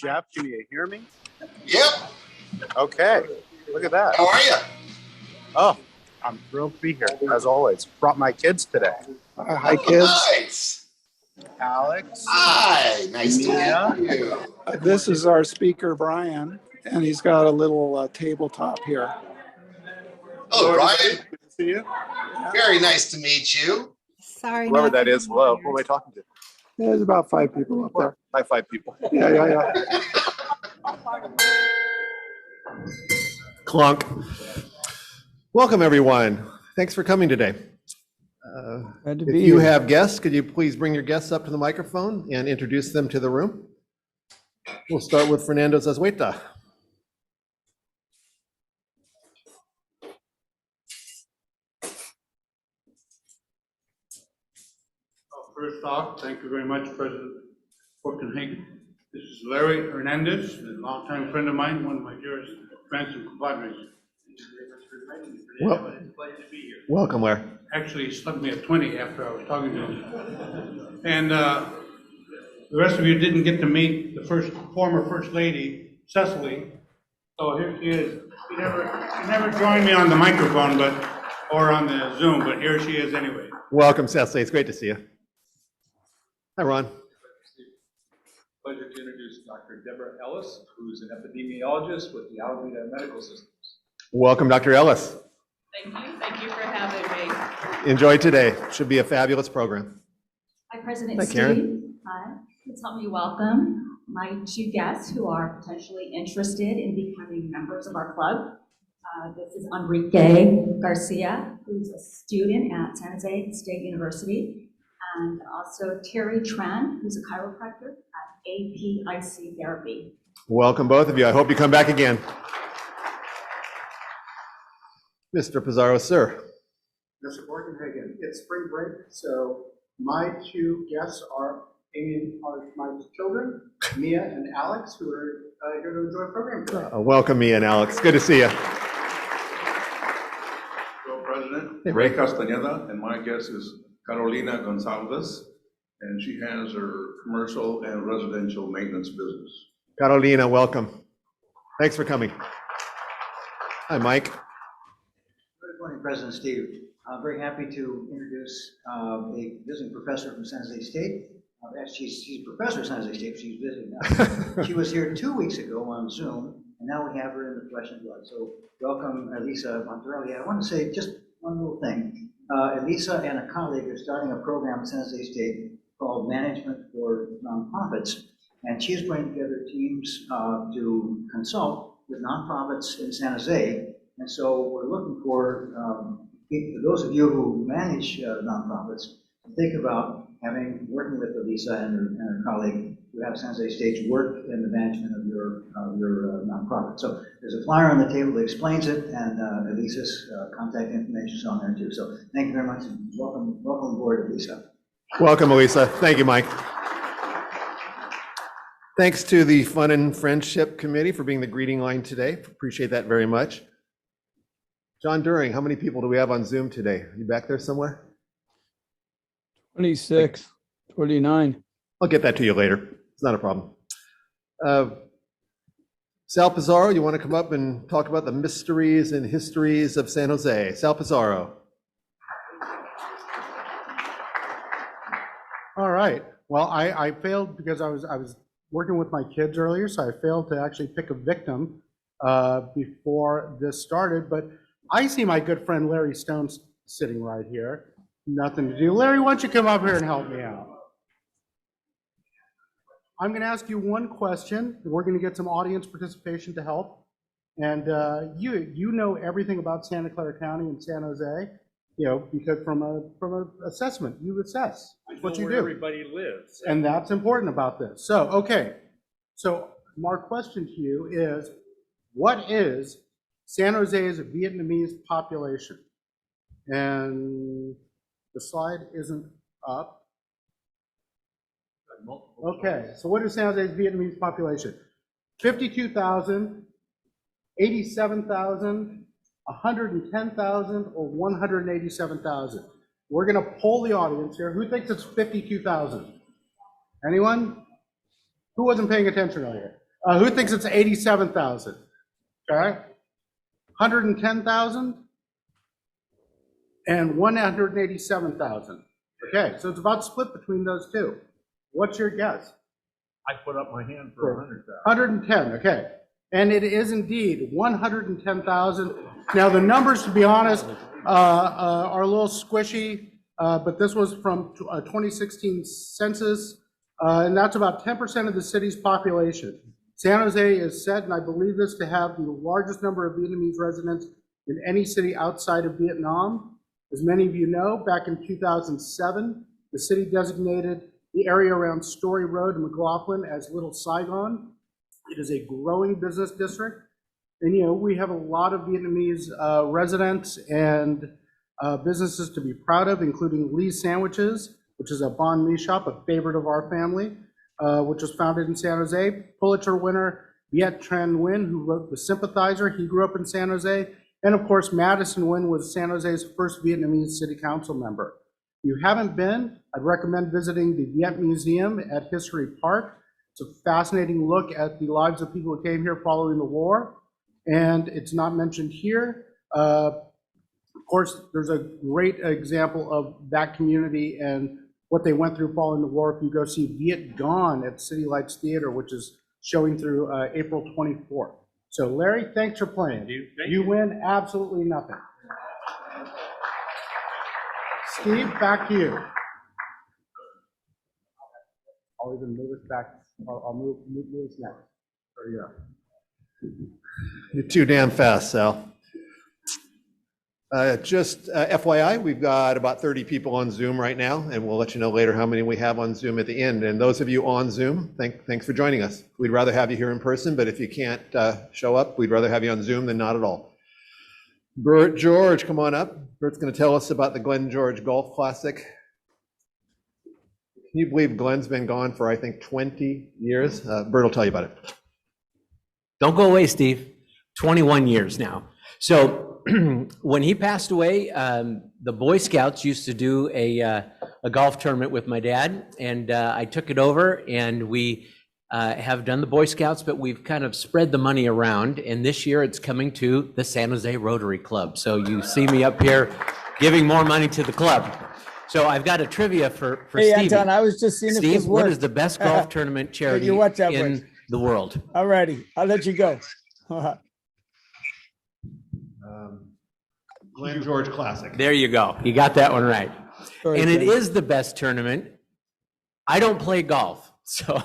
Jeff, can you hear me? Yep. Okay, look at that. How are you? Oh, I'm thrilled to be here, as always. Brought my kids today. Hi, kids. Nice. Alex. Hi. Nice Mia. to meet you. This is our speaker, Bryan, and he's got a little tabletop here. Oh, Bryan. Good to see you. Very nice to meet you. Sorry, Whoever not that is, getting hello. wired. Who am I talking to? There's about 5 people up there. Hi, 5 people. Yeah. Clunk. Welcome, everyone. Thanks for coming today. Glad to If be you here. have guests, could you please bring your guests up to the microphone and introduce them to the room? We'll start with Fernando Zazueta. First off, thank you very much, President Forkenhagen. This is Larry Hernandez, a longtime friend of mine, one of my dearest friends and compadres. Well- It's a pleasure to be here. Welcome, Larry. Actually, he slugged me at 20 after I was talking to him. And the rest of you didn't get to meet the former First Lady, Cecily. So here she is. She never joined me on the microphone, or on the Zoom, but here she is anyway. Welcome, Cecily. It's great to see you. Hi, Ron. Pleasure to introduce Dr. Deborah Ellis, who's an epidemiologist with the Alameda Medical Systems. Welcome, Dr. Ellis. Thank you for having me. Enjoy today. Should be a fabulous program. Hi, President Hi, Steve. Karen. Hi, please help me welcome my 2 guests who are potentially interested in becoming members of our club. This is Enrique Garcia, who's a student at San Jose State University, and also Terry Tran, who's a chiropractor at APIC Therapy. Welcome, both of you. I hope you come back again. Mr. Pizarro, sir. Mr. Forkenhagen, it's spring break, so my 2 guests are my children, Mia and Alex, who are here to enjoy the program today. Welcome, Mia and Alex. Good to see you. Hello, President. Hey, Ray Ray. Castañeda, and my guest is Carolina Gonzalez, and she has her commercial and residential maintenance business. Carolina, welcome. Thanks for coming. Hi, Mike. Good morning, President Steve. I'm very happy to introduce a visiting professor from San Jose State. Actually, she's a professor at San Jose State, she's visiting now. She was here 2 weeks ago on Zoom, and now we have her in the flesh and blood. So welcome, Elisa Monterelli. I want to say just one little thing. Elisa and a colleague are starting a program at San Jose State called Management for Nonprofits, and she's putting together teams to consult with nonprofits in San Jose. And so we're looking for those of you who manage nonprofits to think about working with Elisa and her colleague who have San Jose State's work in the management of your nonprofit. So there's a flyer on the table that explains it, and Elisa's contact information is on there too. So thank you very much, and welcome aboard, Elisa. Welcome, Elisa. Thank you, Mike. Thanks to the Fun and Friendship Committee for being the greeting line today. Appreciate that very much. John During, how many people do we have on Zoom today? Are you back there somewhere? 26, 29. I'll get that to you later. It's not a problem. Sal Pizarro, you want to come up and talk about the mysteries and histories of San Jose? Sal Pizarro. All right. Well, I failed because I was working with my kids earlier, so I failed to actually pick a victim before this started. But I see my good friend Larry Stone sitting right here. Nothing to do. Larry, why don't you come up here and help me out? I'm going to ask you one question. We're going to get some audience participation to help. And you know everything about Santa Clara County and San Jose, because from an assessment, you assess. That's what you do. Everybody lives. And that's important about this. So, okay. So our question to you is, what is San Jose's Vietnamese population? And the slide isn't up. Okay, so what is San Jose's Vietnamese population? 52,000, 87,000, 110,000, or 187,000? We're going to poll the audience here. Who thinks it's 52,000? Anyone? Who wasn't paying attention earlier? Who thinks it's 87,000? Okay. 110,000 and 187,000. Okay, so it's about split between those two. What's your guess? I put up my hand for 100,000. 110, okay. And it is indeed 110,000. Now, the numbers, to be honest, are a little squishy, but this was from a 2016 census, and that's about 10% of the city's population. San Jose is set, and I believe this, to have the largest number of Vietnamese residents in any city outside of Vietnam. As many of you know, back in 2007, the city designated the area around Story Road and McLaughlin as Little Saigon. It is a growing business district. And, you know, we have a lot of Vietnamese residents and businesses to be proud of, including Lee's Sandwiches, which is a banh mi shop, a favorite of our family, which was founded in San Jose. Pulitzer winner Viet Tran Nguyen, who wrote The Sympathizer, he grew up in San Jose. And of course, Madison Nguyen was San Jose's first Vietnamese city council member. If you haven't been, I'd recommend visiting the Viet Museum at History Park. It's a fascinating look at the lives of people who came here following the war, and it's not mentioned here. Of course, there's a great example of that community and what they went through following the war. If you go see Viet Gone at City Lights Theater, which is showing through April 24th. So Larry, thanks for playing. You win absolutely nothing. Steve, back to you. I'll even move us back. I'll move us next. There you go. You're too damn fast, Sal. Just FYI, we've got about 30 people on Zoom right now, and we'll let you know later how many we have on Zoom at the end. And those of you on Zoom, thanks for joining us. We'd rather have you here in person, but if you can't show up, we'd rather have you on Zoom than not at all. Bert George, come on up. Bert's going to tell us about the Glen George Golf Classic. Can you believe Glenn's been gone for, I think, 20 years? Bert will tell you about it. Don't go away, Steve. 21 years now. So when he passed away, the Boy Scouts used to do a golf tournament with my dad, and I took it over, and we have done the Boy Scouts, but we've kind of spread the money around, and this year it's coming to the San Jose Rotary Club. So you see me up here giving more money to the club. So I've got a trivia for Hey, Stevie. Anton, I was just seeing if Steve, this what worked. is the best golf tournament charity you watch that in one. the world? All righty, I'll let you go. Glen George Classic. There you go. You got that one right. Very And it good. is the best tournament. I don't play golf, so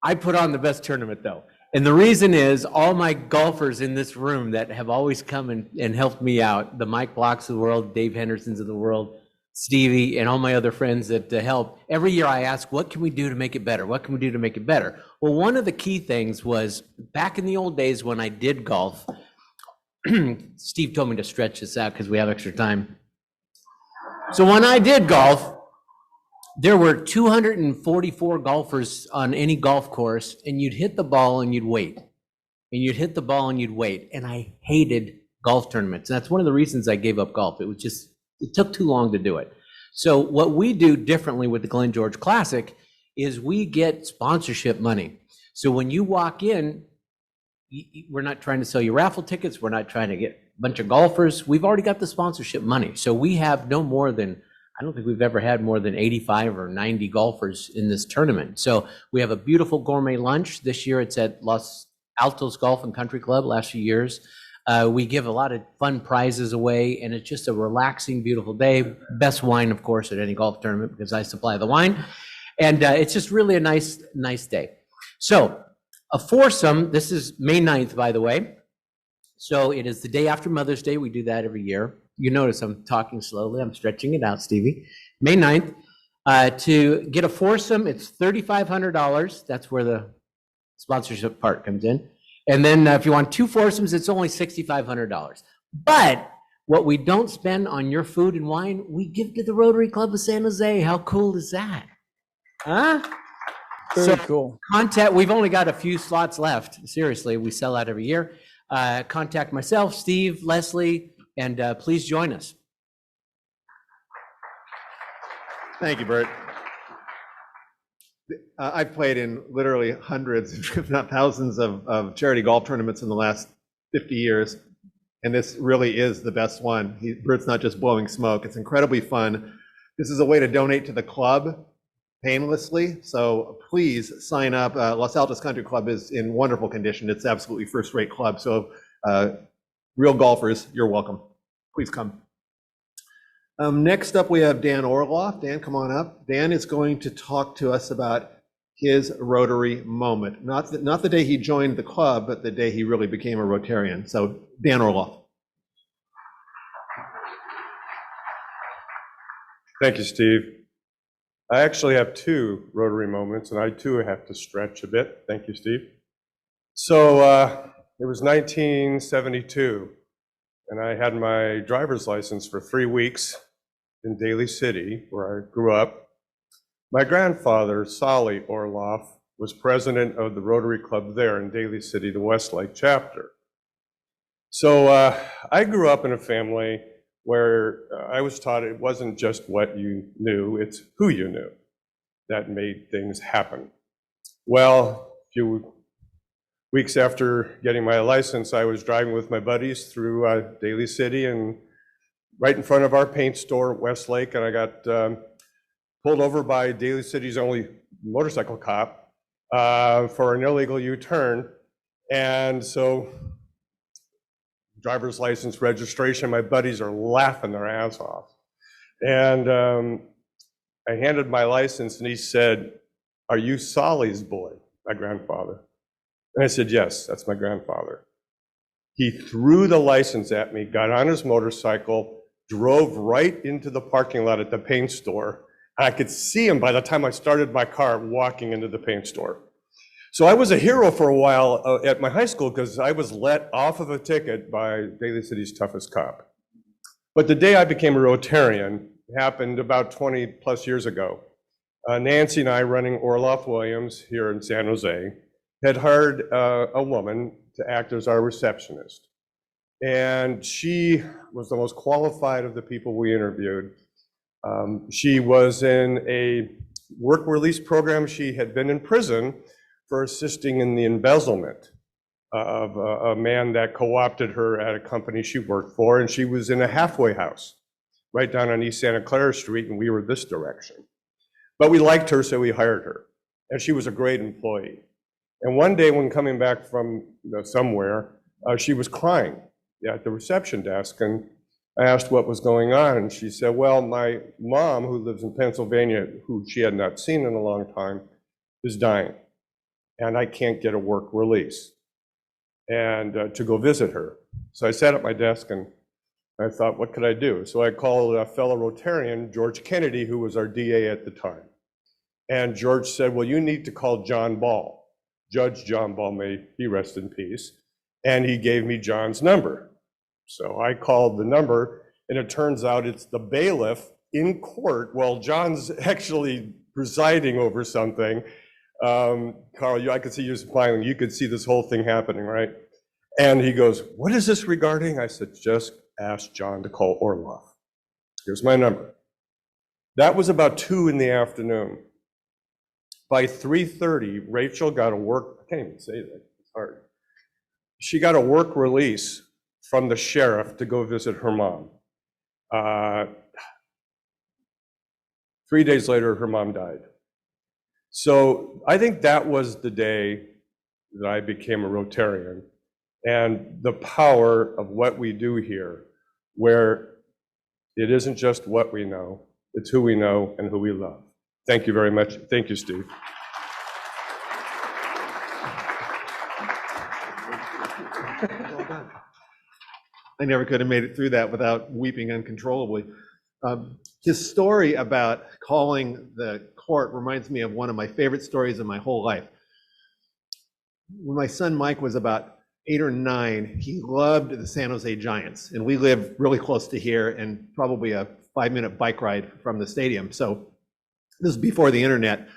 I put on the best tournament though. And the reason is all my golfers in this room that have always come and helped me out, the Mike Blocks of the world, Dave Hendersons of the world, Stevie, and all my other friends that help. Every year I ask, what can we do to make it better? What can we do to make it better? Well, one of the key things was back in the old days when I did golf, Steve told me to stretch this out because we have extra time. So when I did golf, there were 244 golfers on any golf course, and you'd hit the ball and you'd wait. And you'd hit the ball and you'd wait. And I hated golf tournaments. And that's one of the reasons I gave up golf. It took too long to do it. So what we do differently with the Glen George Classic is we get sponsorship money. So when you walk in, we're not trying to sell you raffle tickets. We're not trying to get a bunch of golfers. We've already got the sponsorship money. So we have no more than, I don't think we've ever had more than 85 or 90 golfers in this tournament. So we have a beautiful gourmet lunch. This year it's at Los Altos Golf and Country Club, last few years. We give a lot of fun prizes away, and it's just a relaxing, beautiful day. Best wine, of course, at any golf tournament because I supply the wine. And it's just really a nice day. So a foursome, this is May 9th, by the way. So it is the day after Mother's Day. We do that every year. You notice I'm talking slowly. I'm stretching it out, Stevie. May 9th. To get a foursome, it's $3,500. That's where the sponsorship part comes in. And then if you want two foursomes, it's only $6,500. But what we don't spend on your food and wine, we give to the Rotary Club of San Jose. How cool is that? Huh? Very cool. We've only got a few slots left. Seriously, we sell out every year. Contact myself, Steve, Leslie, and please join us. Thank you, Bert. I've played in literally hundreds, if not thousands of charity golf tournaments in the last 50 years. And this really is the best one. Bert's not just blowing smoke. It's incredibly fun. This is a way to donate to the club painlessly. So please sign up. Los Altos Country Club is in wonderful condition. It's absolutely first-rate club. So real golfers, you're welcome. Please come. Next up, we have Dan Orloff. Dan, come on up. Dan is going to talk to us about his Rotary moment. Not the day he joined the club, but the day he really became a Rotarian. So Dan Orloff. Thank you, Steve. I actually have two Rotary moments, and I too have to stretch a bit. Thank you, Steve. So it was 1972, and I had my driver's license for 3 weeks in Daly City, where I grew up. My grandfather, Solly Orloff, was president of the Rotary Club there in Daly City, the Westlake chapter. So I grew up in a family where I was taught it wasn't just what you knew, it's who you knew that made things happen. Well, a few weeks after getting my license, I was driving with my buddies through Daly City and right in front of our paint store at Westlake, and I got pulled over by Daly City's only motorcycle cop for an illegal U-turn. And so driver's license registration, my buddies are laughing their ass off. And I handed my license and he said, "Are you Solly's boy?" My grandfather. And I said, "Yes, that's my grandfather." He threw the license at me, got on his motorcycle, drove right into the parking lot at the paint store. And I could see him by the time I started my car walking into the paint store. So I was a hero for a while at my high school because I was let off of a ticket by Daly City's toughest cop. But the day I became a Rotarian happened about 20 plus years ago. Nancy and I, running Orloff Williams here in San Jose, had hired a woman to act as our receptionist. And she was the most qualified of the people we interviewed. She was in a work release program. She had been in prison for assisting in the embezzlement of a man that co-opted her at a company she worked for, and she was in a halfway house right down on East Santa Clara Street, and we were this direction. But we liked her, so we hired her, and she was a great employee. And one day when coming back from somewhere, she was crying at the reception desk, and I asked what was going on, and she said, "Well, my mom, who lives in Pennsylvania, who she had not seen in a long time, is dying, and I can't get a work release and to go visit her." So I sat at my desk and I thought, what could I do? So I called a fellow Rotarian, George Kennedy, who was our DA at the time. And George said, "Well, you need to call John Ball. Judge John Ball, may he rest in peace." And he gave me John's number. So I called the number, and it turns out it's the bailiff in court while John's actually presiding over something. Carl, I could see you smiling. You could see this whole thing happening, right? And he goes, "What is this regarding?" I said, "Just ask John to call Orloff. Here's my number." That was about 2 in the afternoon. By 3:30, Rachel got a work, I can't even say that, it's hard. She got a work release from the sheriff to go visit her mom. 3 days later, her mom died. So I think that was the day that I became a Rotarian, and the power of what we do here, where it isn't just what we know, it's who we know and who we love. Thank you very much. Thank you, Steve. I never could have made it through that without weeping uncontrollably. His story about calling the court reminds me of one of my favorite stories of my whole life. When my son Mike was about 8 or 9, he loved the San Jose Giants, and we live really close to here and probably a 5-minute bike ride from the stadium. So this is before the internet.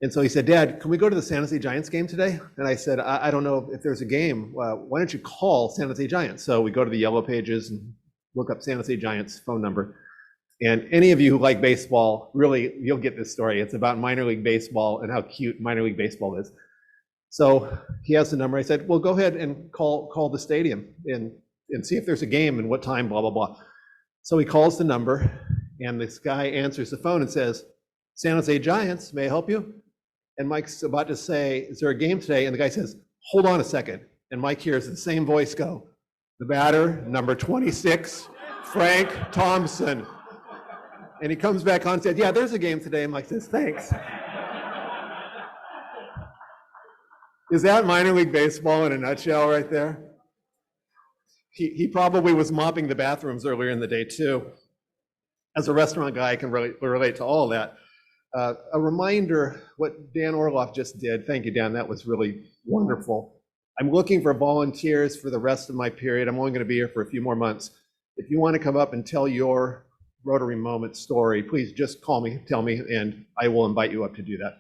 And so he said, "Dad, can we go to the San Jose Giants game today?" And I said, I don't know if there's a game. Why don't you call San Jose Giants?" So we go to the Yellow Pages and look up San Jose Giants phone number. And any of you who like baseball, really, you'll get this story. It's about minor league baseball and how cute minor league baseball is. So he has the number. I said, well, go ahead and call the stadium and see if there's a game and what time, blah, blah, blah. So he calls the number, and this guy answers the phone and says, San Jose Giants, may I help you? And Mike's about to say, is there a game today? And the guy says, hold on a second. And Mike hears the same voice go, the batter, number 26, Frank Thompson. And he comes back on and said, yeah, there's a game today. And Mike says, thanks. Is that minor league baseball in a nutshell right there? He probably was mopping the bathrooms earlier in the day too. As a restaurant guy, I can relate to all that. A reminder, what Dan Orloff just did, thank you, Dan, that was really wonderful. I'm looking for volunteers for the rest of my period. I'm only going to be here for a few more months. If you want to come up and tell your Rotary Moment story, please just call me, tell me, and I will invite you up to do that.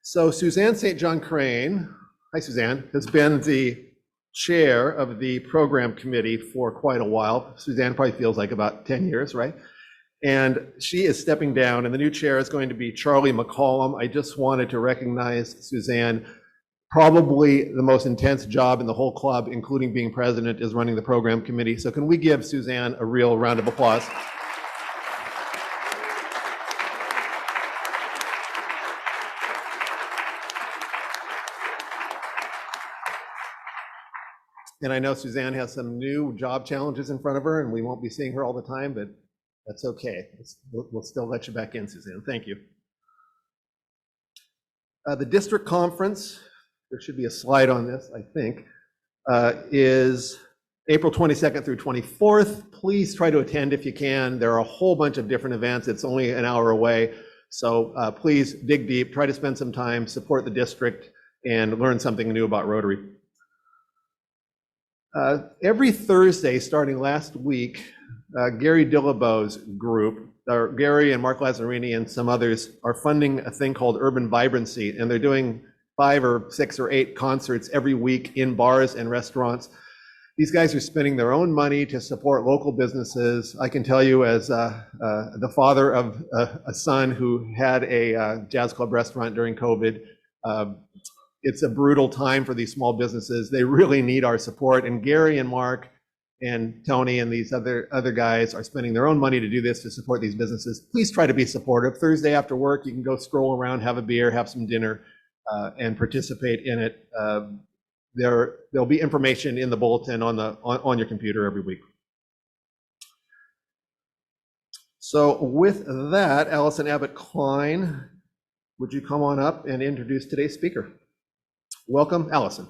So Suzanne St. John Crane, hi Suzanne, has been the chair of the program committee for quite a while. Suzanne probably feels like about 10 years, right? And she is stepping down, and the new chair is going to be Charlie McCollum. I just wanted to recognize Suzanne. Probably the most intense job in the whole club, including being president, is running the program committee. So can we give Suzanne a real round of applause? And I know Suzanne has some new job challenges in front of her, and we won't be seeing her all the time, but that's okay. We'll still let you back in, Suzanne. Thank you. The district conference, there should be a slide on this, I think, is April 22nd through 24th. Please try to attend if you can. There are a whole bunch of different events. It's only an hour away. So please dig deep, try to spend some time, support the district, and learn something new about Rotary. Every Thursday, starting last week, Gary Dillabo's group, Gary and Mark Lazzarini and some others, are funding a thing called Urban Vibrancy, and they're doing 5 or 6 or 8 concerts every week in bars and restaurants. These guys are spending their own money to support local businesses. I can tell you, as the father of a son who had a jazz club restaurant during COVID, it's a brutal time for these small businesses. They really need our support. And Gary and Mark and Tony and these other guys are spending their own money to do this, to support these businesses. Please try to be supportive. Thursday after work, you can go stroll around, have a beer, have some dinner, and participate in it. There'll be information in the bulletin on your computer every week. So with that, Allison Abbott Klein, would you come on up and introduce today's speaker? Welcome, Allison.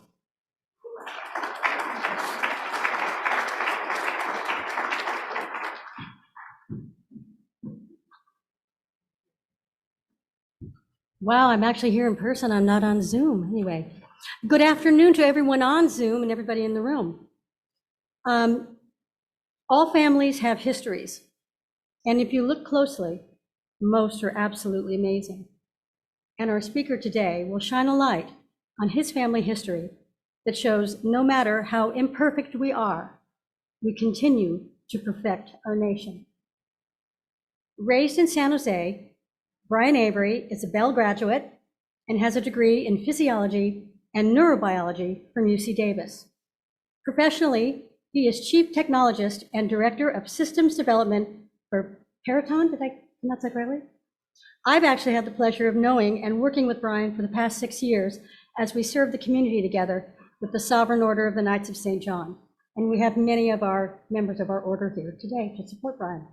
Wow, I'm actually here in person. I'm not on Zoom. Anyway, good afternoon to everyone on Zoom and everybody in the room. All families have histories, and if you look closely, most are absolutely amazing. And our speaker today will shine a light on his family history that shows no matter how imperfect we are, we continue to perfect our nation. Raised in San Jose, Bryan Avery is a Bell graduate and has a degree in physiology and neurobiology from UC Davis. Professionally, he is chief technologist and director of systems development for Peraton. Did I pronounce that correctly? I've actually had the pleasure of knowing and working with Bryan for the past 6 years as we serve the community together with the Sovereign Order of the Knights of St. John. And we have many of our members of our order here today to support Bryan.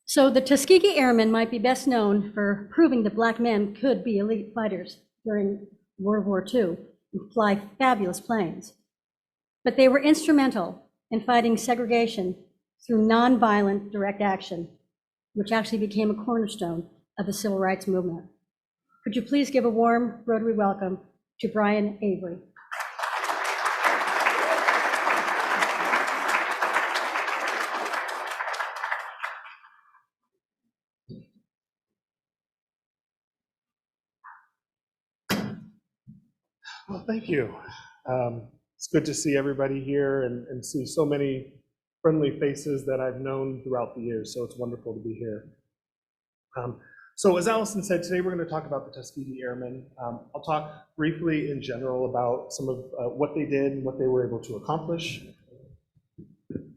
So the Tuskegee Airmen might be best known for proving that Black men could be elite fighters during World War II and fly fabulous planes. But they were instrumental in fighting segregation through nonviolent direct action, which actually became a cornerstone of the civil rights movement. Could you please give a warm Rotary welcome to Bryan Avery. Well, thank you. It's good to see everybody here and see so many friendly faces that I've known throughout the years, so it's wonderful to be here. So as Allison said, today we're going to talk about the Tuskegee Airmen. I'll talk briefly in general about some of what they did and what they were able to accomplish.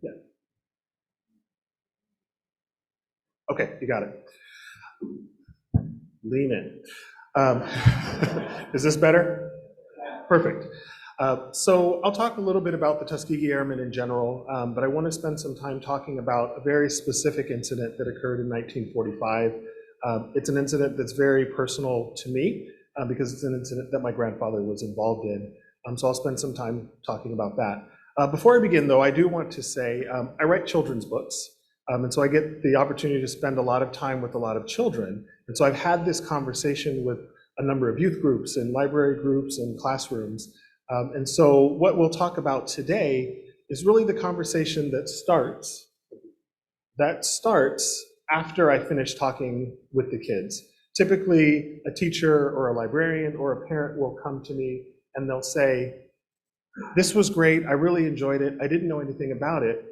Yeah. Okay, you got it. Lean in. Is this better? Perfect. So I'll talk a little bit about the Tuskegee Airmen in general, but I want to spend some time talking about a very specific incident that occurred in 1945. It's an incident that's very personal to me because it's an incident that my grandfather was involved in. So I'll spend some time talking about that. Before I begin, though, I do want to say I write children's books. And so I get the opportunity to spend a lot of time with a lot of children. And so I've had this conversation with a number of youth groups and library groups and classrooms. And so what we'll talk about today is really the conversation that starts after I finish talking with the kids. Typically, a teacher or a librarian or a parent will come to me and they'll say, "This was great, I really enjoyed it, I didn't know anything about it,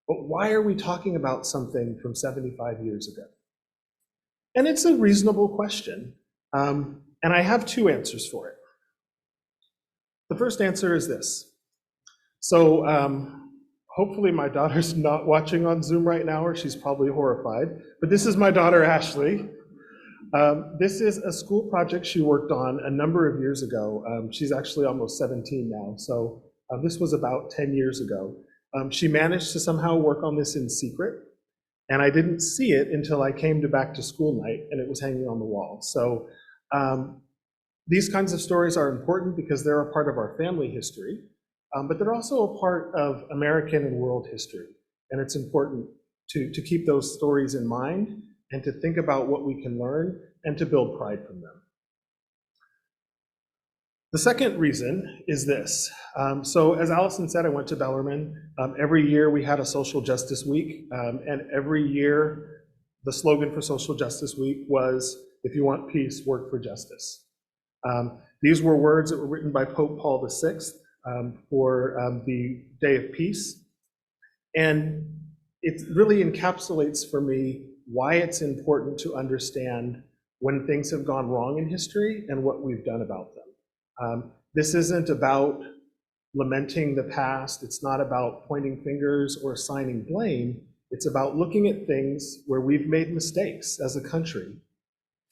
but why are we talking about something from 75 years ago?" And it's a reasonable question, and I have two answers for it. The first answer is this. So hopefully my daughter's not watching on Zoom right now, or she's probably horrified, but this is my daughter, Ashley. This is a school project she worked on a number of years ago. She's actually almost 17 now, so this was about 10 years ago. She managed to somehow work on this in secret, and I didn't see it until I came to back to school night, and it was hanging on the wall. So these kinds of stories are important because they're a part of our family history, but they're also a part of American and world history. And it's important to keep those stories in mind and to think about what we can learn and to build pride from them. The second reason is this. So as Allison said, I went to Bellarmine. Every year we had a social justice week, and every year the slogan for social justice week was, "If you want peace, work for justice." These were words that were written by Pope Paul VI for the Day of Peace. And it really encapsulates for me why it's important to understand when things have gone wrong in history and what we've done about them. This isn't about lamenting the past. It's not about pointing fingers or assigning blame. It's about looking at things where we've made mistakes as a country,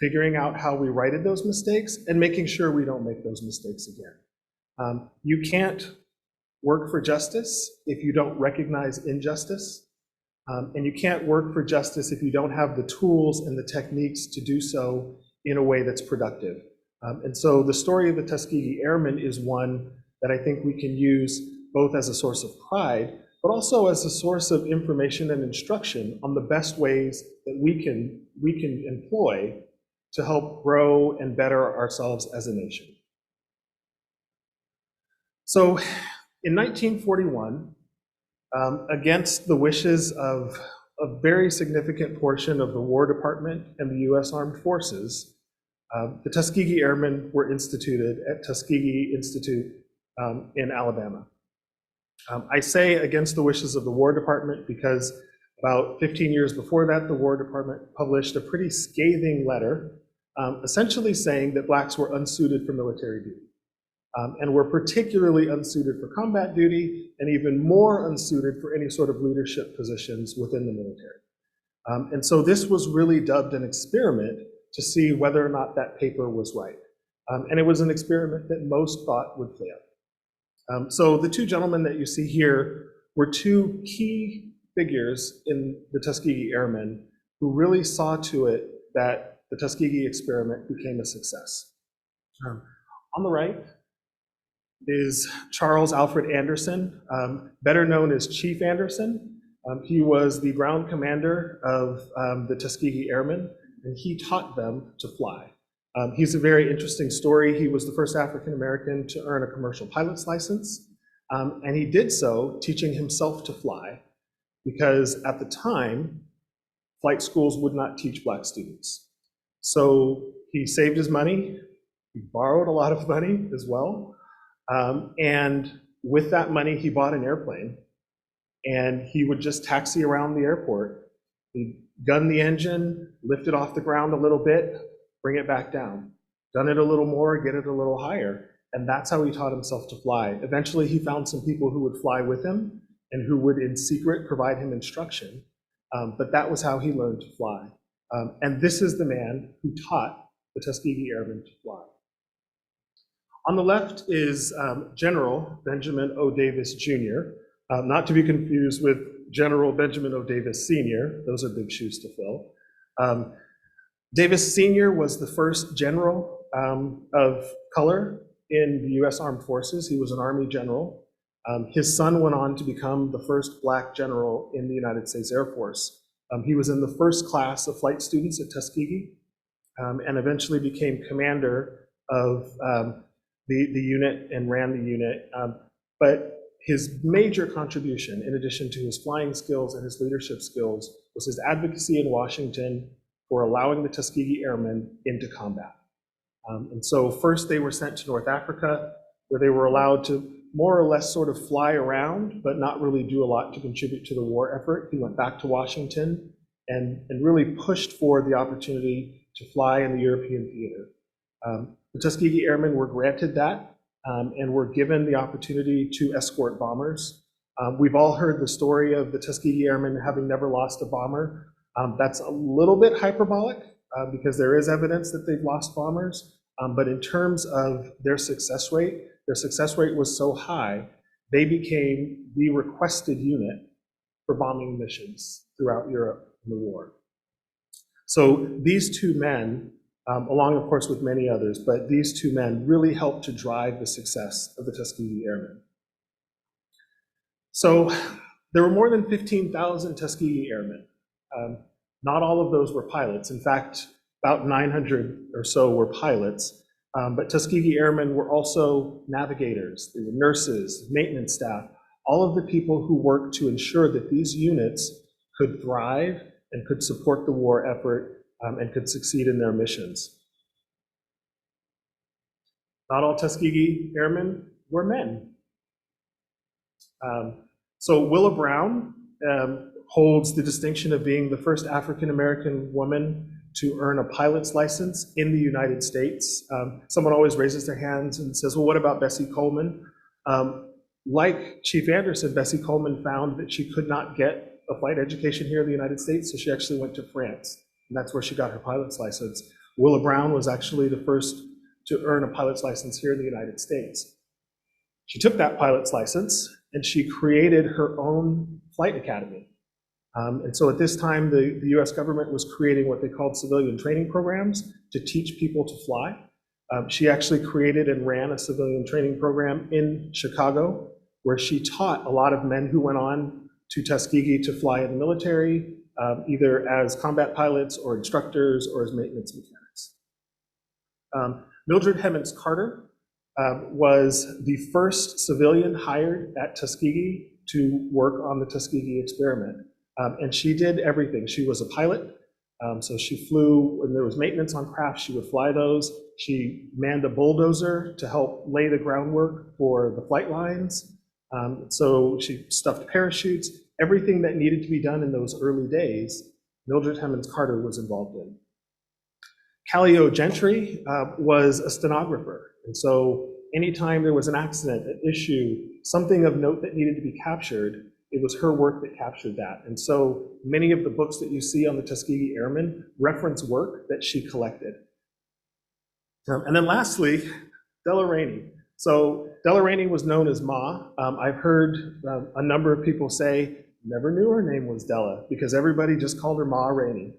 figuring out how we righted those mistakes, and making sure we don't make those mistakes again. You can't work for justice if you don't recognize injustice, and you can't work for justice if you don't have the tools and the techniques to do so in a way that's productive. And so the story of the Tuskegee Airmen is one that I think we can use both as a source of pride, but also as a source of information and instruction on the best ways that we can employ to help grow and better ourselves as a nation. So in 1941, against the wishes of a very significant portion of the War Department and the US Armed Forces, the Tuskegee Airmen were instituted at Tuskegee Institute in Alabama. I say against the wishes of the War Department because about 15 years before that, the War Department published a pretty scathing letter essentially saying that blacks were unsuited for military duty and were particularly unsuited for combat duty and even more unsuited for any sort of leadership positions within the military. And so this was really dubbed an experiment to see whether or not that paper was right. And it was an experiment that most thought would fail. So the two gentlemen that you see here were two key figures in the Tuskegee Airmen who really saw to it that the Tuskegee experiment became a success. On the right is Charles Alfred Anderson, better known as Chief Anderson. He was the ground commander of the Tuskegee Airmen, and he taught them to fly. He's a very interesting story. He was the first African American to earn a commercial pilot's license, and he did so teaching himself to fly because at the time, flight schools would not teach black students. So he saved his money, he borrowed a lot of money as well, and with that money he bought an airplane and he would just taxi around the airport. He'd gun the engine, lift it off the ground a little bit, bring it back down. Gun it a little more, get it a little higher. And that's how he taught himself to fly. Eventually, he found some people who would fly with him and who would, in secret, provide him instruction. But that was how he learned to fly. And this is the man who taught the Tuskegee Airmen to fly. On the left is General Benjamin O. Davis Jr., not to be confused with General Benjamin O. Davis Sr. Those are big shoes to fill. Davis Sr. was the first general of color in the U.S. Armed Forces. He was an Army general. His son went on to become the first black general in the United States Air Force. He was in the first class of flight students at Tuskegee, and eventually became commander of the unit and ran the unit. But his major contribution, in addition to his flying skills and his leadership skills, was his advocacy in Washington for allowing the Tuskegee Airmen into combat. And so first they were sent to North Africa, where they were allowed to more or less sort of fly around, but not really do a lot to contribute to the war effort. He went back to Washington and really pushed for the opportunity to fly in the European theater. The Tuskegee Airmen were granted that and were given the opportunity to escort bombers. We've all heard the story of the Tuskegee Airmen having never lost a bomber. That's a little bit hyperbolic because there is evidence that they've lost bombers. But in terms of their success rate was so high, they became the requested unit for bombing missions throughout Europe in the war. So these two men, along of course with many others, but these two men really helped to drive the success of the Tuskegee Airmen. So there were more than 15,000 Tuskegee Airmen. Not all of those were pilots. In fact, about 900 or so were pilots. But Tuskegee Airmen were also navigators, they were nurses, maintenance staff, all of the people who worked to ensure that these units could thrive and could support the war effort and could succeed in their missions. Not all Tuskegee Airmen were men. So Willa Brown holds the distinction of being the first African-American woman to earn a pilot's license in the United States. Someone always raises their hands and says, well, what about Bessie Coleman? Like Chief Anderson, Bessie Coleman found that she could not get a flight education here in the United States, so she actually went to France, and that's where she got her pilot's license. Willa Brown was actually the first to earn a pilot's license here in the United States. She took that pilot's license and she created her own flight academy. And so at this time, the US government was creating what they called civilian training programs to teach people to fly. She actually created and ran a civilian training program in Chicago, where she taught a lot of men who went on to Tuskegee to fly in the military, either as combat pilots or instructors or as maintenance mechanics. Mildred Hemmons Carter was the first civilian hired at Tuskegee to work on the Tuskegee experiment. And she did everything. She was a pilot, so she flew when there was maintenance on craft, she would fly those. She manned a bulldozer to help lay the groundwork for the flight lines. So she stuffed parachutes, everything that needed to be done in those early days, Mildred Hemmons Carter was involved in. Callie O. Gentry was a stenographer. And so anytime there was an accident, an issue, something of note that needed to be captured, it was her work that captured that. And so many of the books that you see on the Tuskegee Airmen reference work that she collected. And then lastly, Della Rainey. So Della Rainey was known as Ma. I've heard a number of people say, never knew her name was Della because everybody just called her Ma Rainey.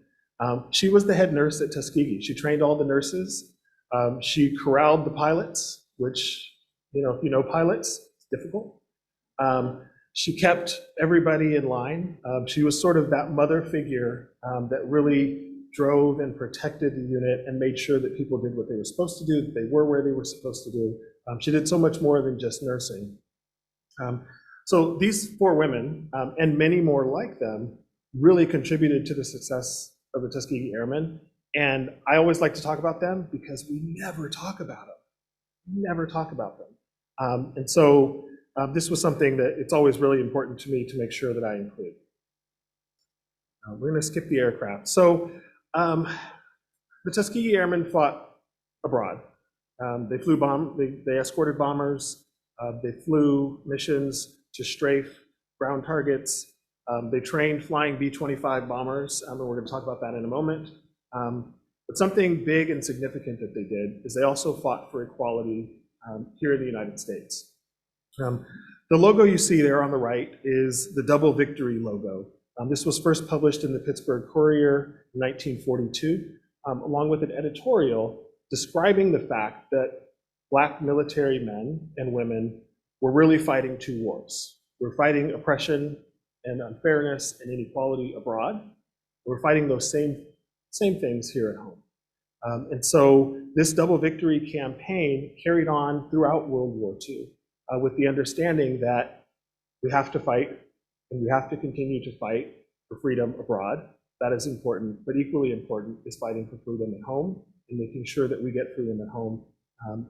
She was the head nurse at Tuskegee. She trained all the nurses. She corralled the pilots, which, if you know pilots, it's difficult. She kept everybody in line. She was sort of that mother figure that really drove and protected the unit and made sure that people did what they were supposed to do, that they were where they were supposed to do. She did so much more than just nursing. So these four women, and many more like them, really contributed to the success of the Tuskegee Airmen. And I always like to talk about them because we never talk about them. Never talk about them. And so this was something that it's always really important to me to make sure that I include. We're going to skip the aircraft. So the Tuskegee Airmen fought abroad. They flew they escorted bombers. They flew missions to strafe ground targets. They trained flying B-25 bombers, and we're going to talk about that in a moment. But something big and significant that they did is they also fought for equality here in the United States. The logo you see there on the right is the Double Victory logo. This was first published in the Pittsburgh Courier in 1942, along with an editorial describing the fact that Black military men and women were really fighting two wars. We're fighting oppression and unfairness and inequality abroad. We're fighting those same things here at home. And so this Double Victory campaign carried on throughout World War II with the understanding that we have to fight and we have to continue to fight for freedom abroad. That is important, but equally important is fighting for freedom at home and making sure that we get freedom at home.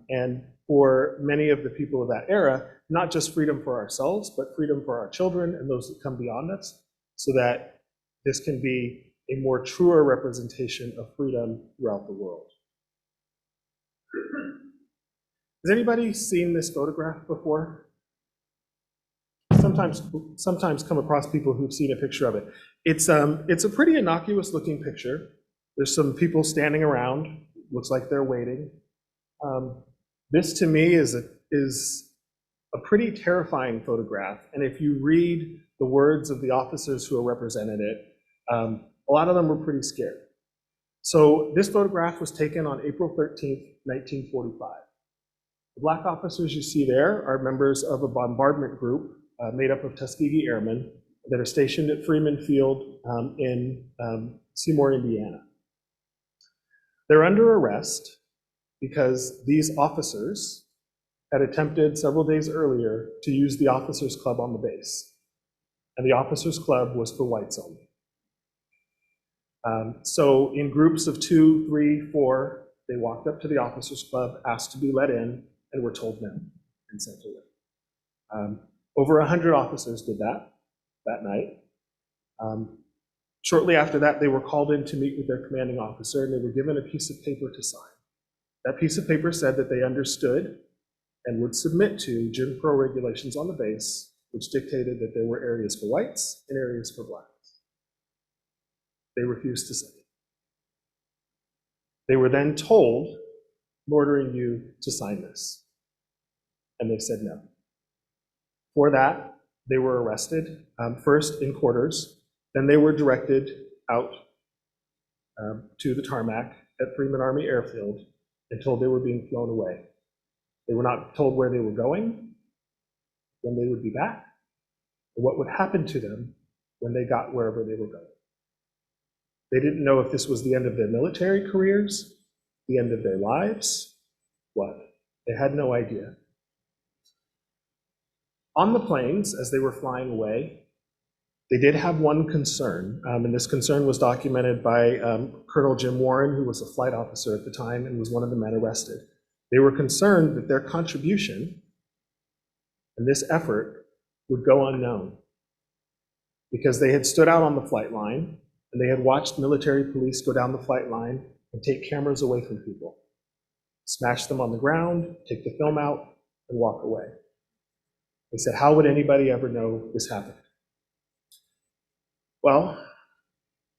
And for many of the people of that era, not just freedom for ourselves, but freedom for our children and those that come beyond us, so that this can be a more truer representation of freedom throughout the world. Has anybody seen this photograph before? Sometimes come across people who've seen a picture of it. It's a pretty innocuous looking picture. There's some people standing around. Looks like they're waiting. This to me is a pretty terrifying photograph. And if you read the words of the officers who are represented it, a lot of them were pretty scared. So this photograph was taken on April 13th, 1945. The Black officers you see there are members of a bombardment group made up of Tuskegee Airmen that are stationed at Freeman Field in Seymour, Indiana. They're under arrest because these officers had attempted several days earlier to use the officers' club on the base. And the officers' club was for whites only. So in groups of 2, 3, 4, they walked up to the officers' club, asked to be let in, and were told no and sent away. Over 100 officers did that night. Shortly after that, they were called in to meet with their commanding officer, and they were given a piece of paper to sign. That piece of paper said that they understood and would submit to Jim Crow regulations on the base, which dictated that there were areas for whites and areas for blacks. They refused to sign. They were then told, "I'm ordering you to sign this." And they said no. For that, they were arrested, first in quarters, then they were directed out to the tarmac at Freeman Army Airfield and told they were being flown away. They were not told where they were going, when they would be back, or what would happen to them when they got wherever they were going. They didn't know if this was the end of their military careers, the end of their lives, what? They had no idea. On the planes, as they were flying away, they did have one concern, and this concern was documented by Colonel Jim Warren, who was a flight officer at the time and was one of the men arrested. They were concerned that their contribution and this effort would go unknown because they had stood out on the flight line and they had watched military police go down the flight line and take cameras away from people, smash them on the ground, take the film out, and walk away. They said, how would anybody ever know this happened? Well,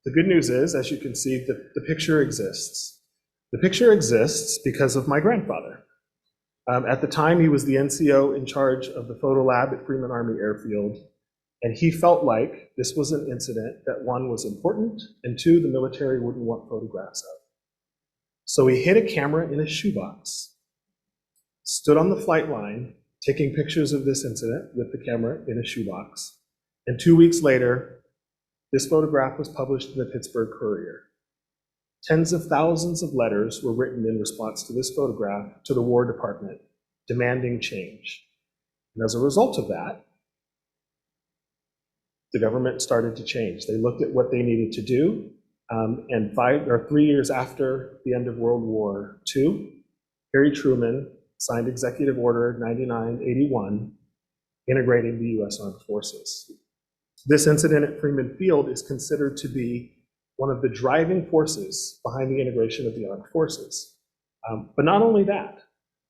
the good news is, as you can see, the picture exists. The picture exists because of my grandfather. At the time, he was the NCO in charge of the photo lab at Freeman Army Airfield, and he felt like this was an incident that, one, was important, and two, the military wouldn't want photographs of. So he hid a camera in a shoebox, stood on the flight line, taking pictures of this incident with the camera in a shoebox, and 2 weeks later, this photograph was published in the Pittsburgh Courier. Tens of thousands of letters were written in response to this photograph to the War Department, demanding change. And as a result of that, the government started to change. They looked at what they needed to do, and 3 years after the end of World War II, Harry Truman signed Executive Order 9981, integrating the U.S. Armed Forces. This incident at Freeman Field is considered to be one of the driving forces behind the integration of the armed forces. But not only that,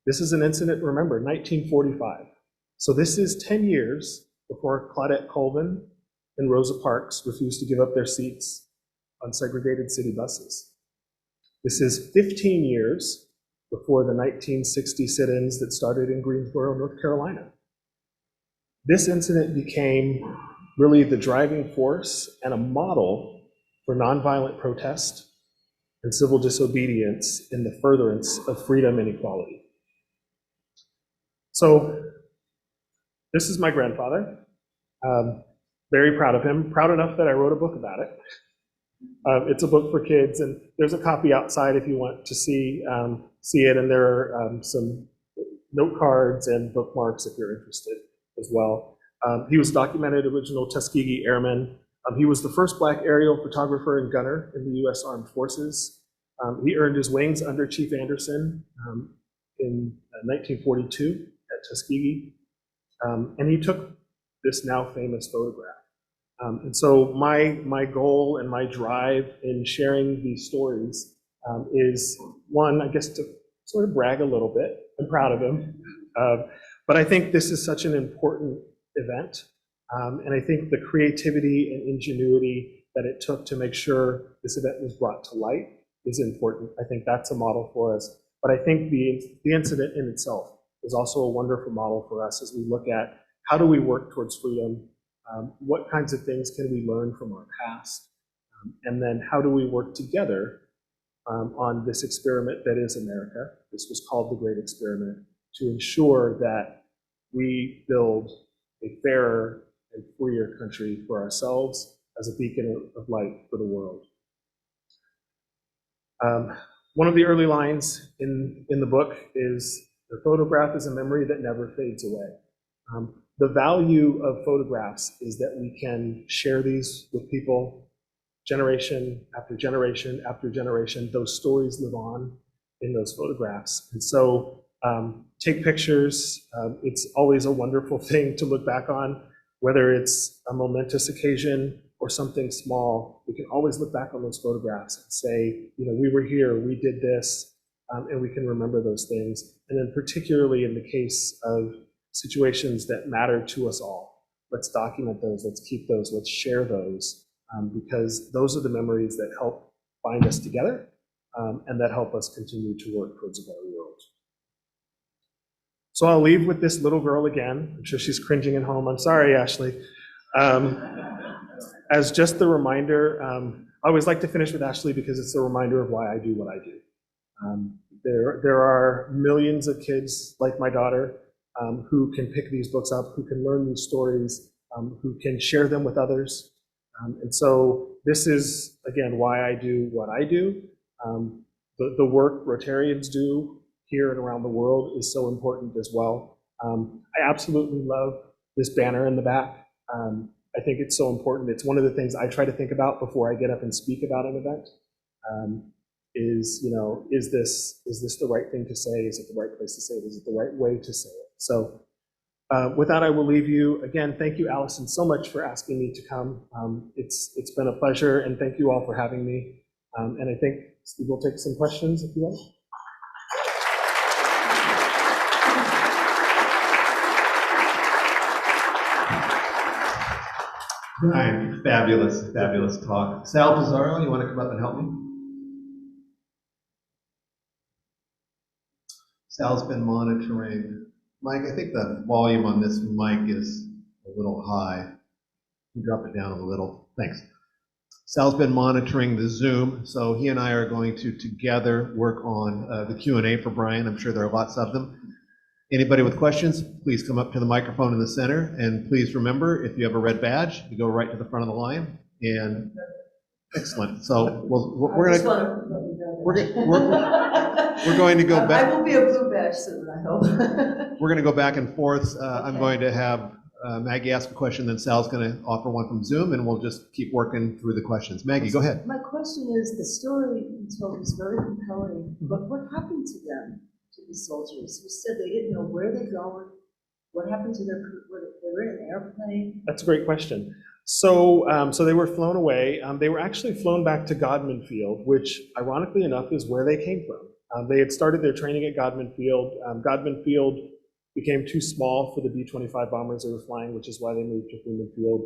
this is an incident, remember, 1945. So this is 10 years before Claudette Colvin and Rosa Parks refused to give up their seats on segregated city buses. This is 15 years before the 1960 sit-ins that started in Greensboro, North Carolina. This incident became really the driving force and a model for nonviolent protest and civil disobedience in the furtherance of freedom and equality. So this is my grandfather. Very proud of him, proud enough that I wrote a book about it. It's a book for kids, and there's a copy outside if you want to see it, and there are some note cards and bookmarks if you're interested as well. He was documented original Tuskegee Airman. He was the first Black aerial photographer and gunner in the U.S. Armed Forces. He earned his wings under Chief Anderson in 1942 at Tuskegee, and he took this now famous photograph. And so my goal and my drive in sharing these stories is, one, I guess, to sort of brag a little bit. I'm proud of him. But I think this is such an important event. And I think the creativity and ingenuity that it took to make sure this event was brought to light is important. I think that's a model for us. But I think the incident in itself is also a wonderful model for us as we look at how do we work towards freedom. What kinds of things can we learn from our past? And then how do we work together on this experiment that is America? This was called the Great Experiment, to ensure that we build a fairer and freer country for ourselves as a beacon of light for the world. One of the early lines in the book is, "The photograph is a memory that never fades away." The value of photographs is that we can share these with people generation after generation after generation. Those stories live on in those photographs. And so take pictures. It's always a wonderful thing to look back on, whether it's a momentous occasion or something small. We can always look back on those photographs and say, you know, we were here, we did this, and we can remember those things. And then particularly in the case of situations that matter to us all, let's document those, let's keep those, let's share those, because those are the memories that help bind us together and that help us continue to work towards a better world. So I'll leave with this little girl again. I'm sure she's cringing at home. I'm sorry, Ashley. As just the reminder, I always like to finish with Ashley because it's a reminder of why I do what I do. There are millions of kids like my daughter who can pick these books up, who can learn these stories, who can share them with others. And so this is, again, why I do what I do. The work Rotarians do here and around the world is so important as well. I absolutely love this banner in the back. I think it's so important. It's one of the things I try to think about before I get up and speak about an event. Is this the right thing to say? Is it the right place to say it? Is it the right way to say it? So with that, I will leave you. Again, thank you, Allison, so much for asking me to come. It's been a pleasure, and thank you all for having me. And I think Steve will take some questions if you want. Bryan, fabulous talk. Sal Pizarro, you want to come up and help me? Sal's been monitoring. Mike, I think the volume on this mic is a little high. You drop it down a little. Thanks. Sal's been monitoring the Zoom, so he and I are going to together work on the Q&A for Bryan. I'm sure there are lots of them. Anybody with questions, please come up to the microphone in the center, and please remember, if you have a red badge, you go right to the front of the line. And excellent. So we're going to go back. I will be a blue badge soon, I hope. We're going to go back and forth. I'm going to have Maggie ask a question, then Sal's going to offer one from Zoom, and we'll just keep working through the questions. Maggie, go ahead. My question is, the story you told was very compelling, but what happened to them, to the soldiers? You said they didn't know where they're going, What happened to their, they were in an airplane? That's a great question. So, so they were flown away. They were actually flown back to Godman Field, which ironically enough is where they came from. They had started their training at Godman Field. Godman Field became too small for the B-25 bombers they were flying, which is why they moved to Freeman Field.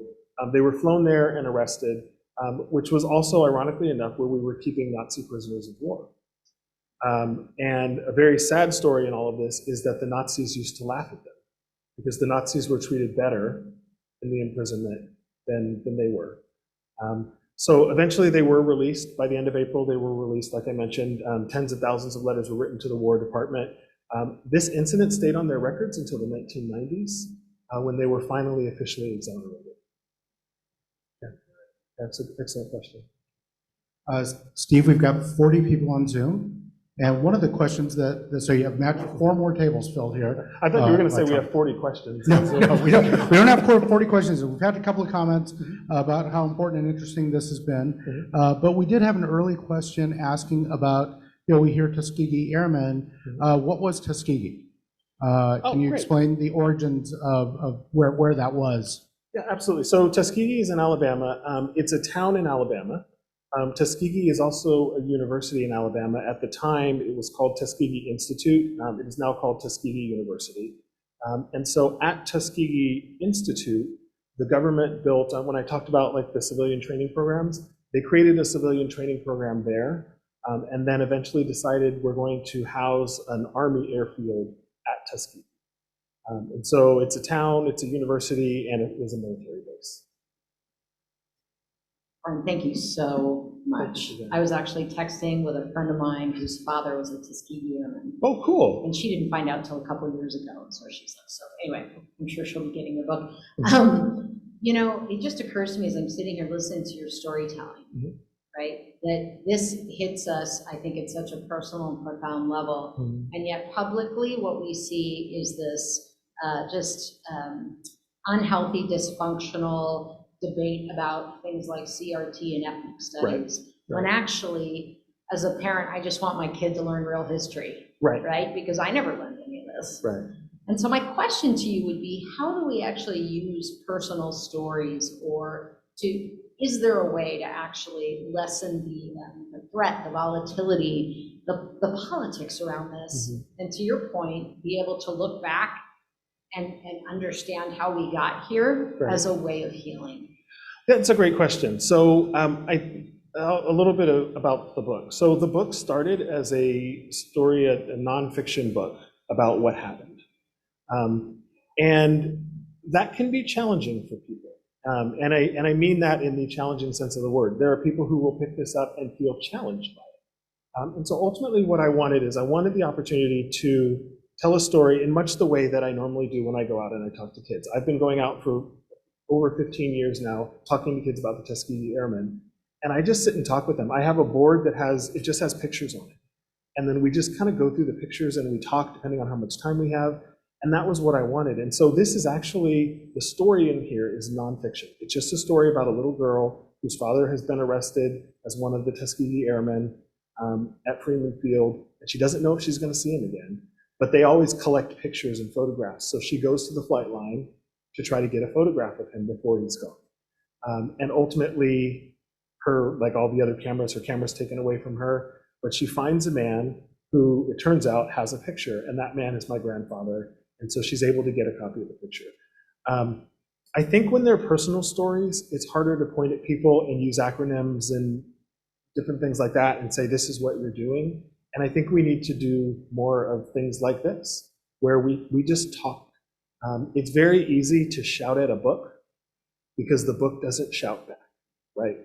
They were flown there and arrested, which was also ironically enough where we were keeping Nazi prisoners of war. And a very sad story in all of this is that the Nazis used to laugh at them because the Nazis were treated better in the imprisonment than they were. So eventually they were released. By the end of April, they were released. Like I mentioned, tens of thousands of letters were written to the War Department. This incident stayed on their records until the 1990s when they were finally officially exonerated. Yeah, that's an excellent question. Steve, we've got 40 people on Zoom. And one of the questions so you have 4 more tables filled here. I thought you were going to say we have 40 questions. No, we don't have 40 questions. We've had a couple of comments about how important and interesting this has been. But we did have an early question asking about, we hear Tuskegee Airmen. What was Tuskegee? Can you explain the origins of where that was? Yeah, absolutely. So Tuskegee is in Alabama. It's a town in Alabama. Tuskegee is also a university in Alabama. At the time, it was called Tuskegee Institute. It is now called Tuskegee University. And so at Tuskegee Institute, the government built, when I talked about like the civilian training programs, they created a civilian training program there, and then eventually decided we're going to house an Army airfield at Tuskegee. And so it's a town, it's a university, and it was a military base. Thank you so much. I was actually texting with a friend of mine whose father was a Tuskegee Airman. Oh, cool. And she didn't find out till a couple of years ago. So she's like, so anyway, I'm sure she'll be getting the book. It just occurs to me as I'm sitting here listening to your storytelling, right? That this hits us, I think, at such a personal and profound level. And yet publicly, what we see is this unhealthy, dysfunctional debate about things like CRT and ethnic studies, when actually, as a parent, I just want my kid to learn real history, right? Because I never learned any of this. And so my question to you would be, how do we actually use personal stories, or is there a way to actually lessen the threat, the volatility, the politics around this, and to your point, be able to look back and understand how we got here as a way of healing? That's a great question. So a little bit about the book. So the book started as a story, a nonfiction book about what happened. And that can be challenging for people. And I mean that in the challenging sense of the word. There are people who will pick this up and feel challenged by it. And so ultimately what I wanted the opportunity to tell a story in much the way that I normally do when I go out and I talk to kids. I've been going out for over 15 years now, talking to kids about the Tuskegee Airmen. And I just sit and talk with them. I have a board that just has pictures on it. And then we just kind of go through the pictures and we talk depending on how much time we have. And that was what I wanted. And so this is actually, the story in here is nonfiction. It's just a story about a little girl whose father has been arrested as one of the Tuskegee Airmen at Freeman Field. And she doesn't know if she's going to see him again. But they always collect pictures and photographs. So she goes to the flight line to try to get a photograph of him before he's gone. And ultimately, like all the other cameras, her camera's taken away from her. But she finds a man who, it turns out, has a picture. And that man is my grandfather. And so she's able to get a copy of the picture. I think when they're personal stories, it's harder to point at people and use acronyms and different things like that and say, this is what you're doing. And I think we need to do more of things like this, where we just talk. It's very easy to shout at a book because the book doesn't shout back, right?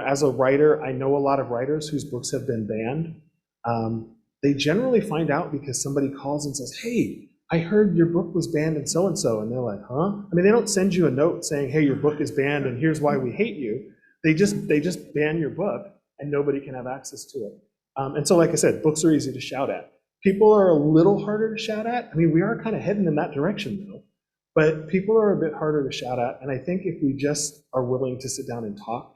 As a writer, I know a lot of writers whose books have been banned. They generally find out because somebody calls and says, hey, I heard your book was banned and so, and they're like, huh? I mean, they don't send you a note saying, hey, your book is banned and here's why we hate you. They just ban your book and nobody can have access to it. And so, like I said, books are easy to shout at. People are a little harder to shout at. I mean, we are kind of heading in that direction though, but people are a bit harder to shout at. And I think if we just are willing to sit down and talk,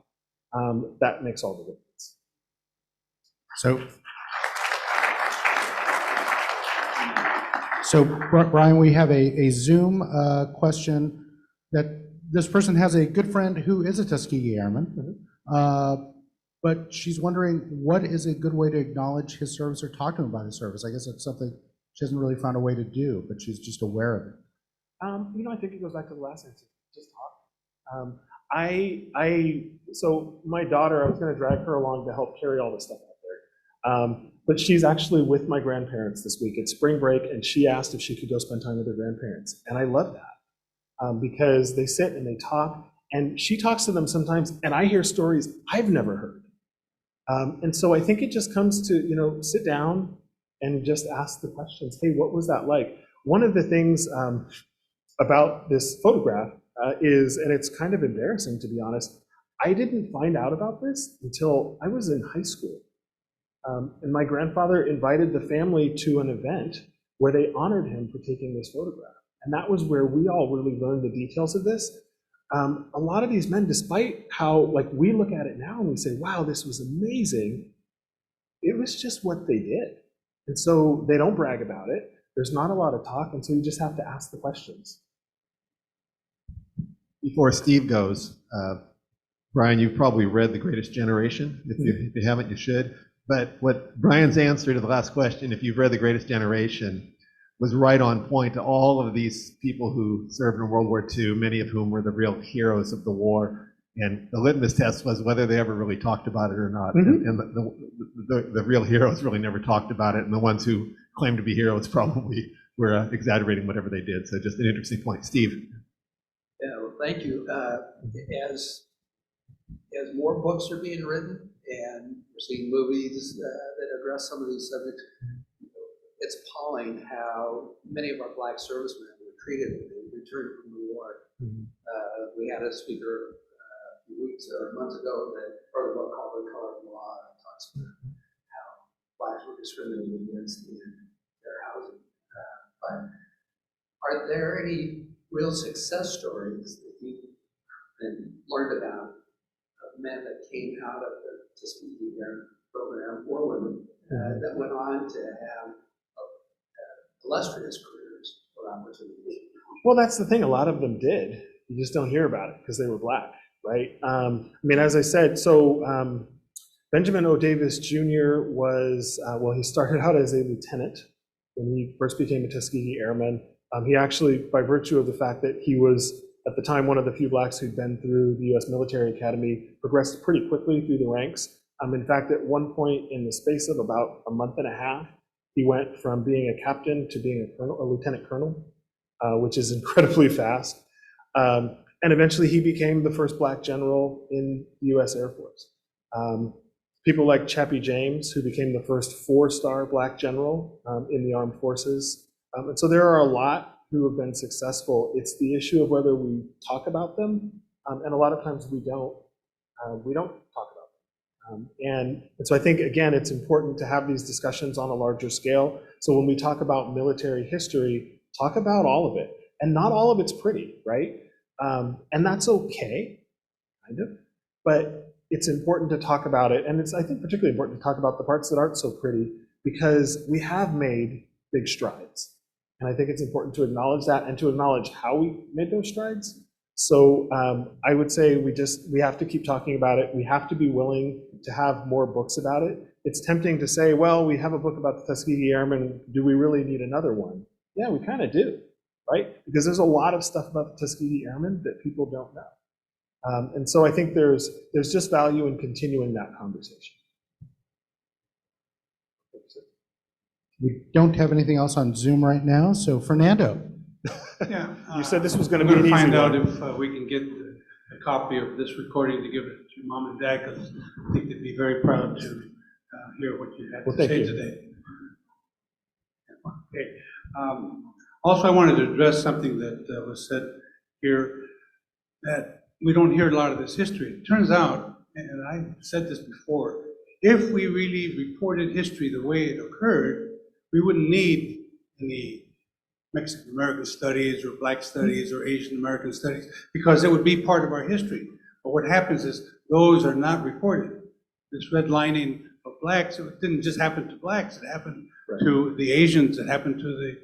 that makes all the difference. So So, Brian, we have a Zoom question that this person has a good friend who is a Tuskegee Airman, but she's wondering what is a good way to acknowledge his service or talk to him about his service. I guess that's something she hasn't really found a way to do, but she's just aware of it. I think it goes back to the last answer. Just talk. So my daughter, I was going to drag her along to help carry all this stuff out there. But she's actually with my grandparents this week. It's spring break, and she asked if she could go spend time with her grandparents. And I love that because they sit and they talk, and she talks to them sometimes, and I hear stories I've never heard. And so I think it just comes to, sit down and just ask the questions. Hey, what was that like? One of the things about this photograph is, and it's kind of embarrassing to be honest, I didn't find out about this until I was in high school. And my grandfather invited the family to an event where they honored him for taking this photograph. And that was where we all really learned the details of this. A lot of these men, despite how we look at it now and we say, wow, this was amazing, it was just what they did. And so they don't brag about it. There's not a lot of talk, and so you just have to ask the questions. Before Steve goes, Bryan, you've probably read The Greatest Generation. If you haven't, you should. But what Bryan's answer to the last question, if you've read The Greatest Generation, was right on point to all of these people who served in World War II, many of whom were the real heroes of the war. And the litmus test was whether they ever really talked about it or not. And the real heroes really never talked about it. And the ones who claimed to be heroes probably were exaggerating whatever they did. So just an interesting point. Steve. Yeah, well, thank you. As more books are being written and we're seeing movies that address some of these subjects, it's appalling how many of our Black servicemen were treated when they returned from the war. We had a speaker a few weeks or months ago that wrote a book called The Color of Law, and talks about how Blacks were discriminated against in their housing. But are there any real success stories that you've learned about of men that came out of the Tuskegee program, or women, that went on to have illustrious careers or opportunities? Well, that's the thing. A lot of them did. You just don't hear about it because they were Black, right? As I said, so Benjamin O. Davis Jr. was, he started out as a lieutenant when he first became a Tuskegee Airman. He actually, by virtue of the fact that he was, at the time, one of the few Blacks who'd been through the U.S. Military Academy, progressed pretty quickly through the ranks. In fact, at one point in the space of about a month and a half, he went from being a captain to being a lieutenant colonel, which is incredibly fast. And eventually he became the first Black general in the U.S. Air Force. People like Chappie James, who became the first 4-star Black general in the armed forces. And so there are a lot who have been successful. It's the issue of whether we talk about them, and a lot of times we don't. We don't talk about them. And so I think, again, it's important to have these discussions on a larger scale. So when we talk about military history, talk about all of it. And not all of it's pretty, right? And that's okay, kind of. But it's important to talk about it. And it's, I think, particularly important to talk about the parts that aren't so pretty, because we have made big strides. And I think it's important to acknowledge that and to acknowledge how we made those strides. So I would say we have to keep talking about it. We have to be willing to have more books about it. It's tempting to say, well, we have a book about the Tuskegee Airmen. Do we really need another one? Yeah, we kind of do, right? Because there's a lot of stuff about the Tuskegee Airmen that people don't know. And so I think there's just value in continuing that conversation. We don't have anything else on Zoom right now, so Fernando. Yeah. You said this was going to be an easy one. I'm going to find out if we can get a copy of this recording to give it to mom and dad, because I think they'd be very proud to hear what you had to say today. Okay. Also, I wanted to address something that was said here, that we don't hear a lot of this history. It turns out, and I said this before, if we really reported history the way it occurred, we wouldn't need any Mexican American studies or Black studies or Asian American studies, because it would be part of our history. But what happens is those are not reported. This redlining of Blacks, it didn't just happen to Blacks, it happened to the Asians, it happened to the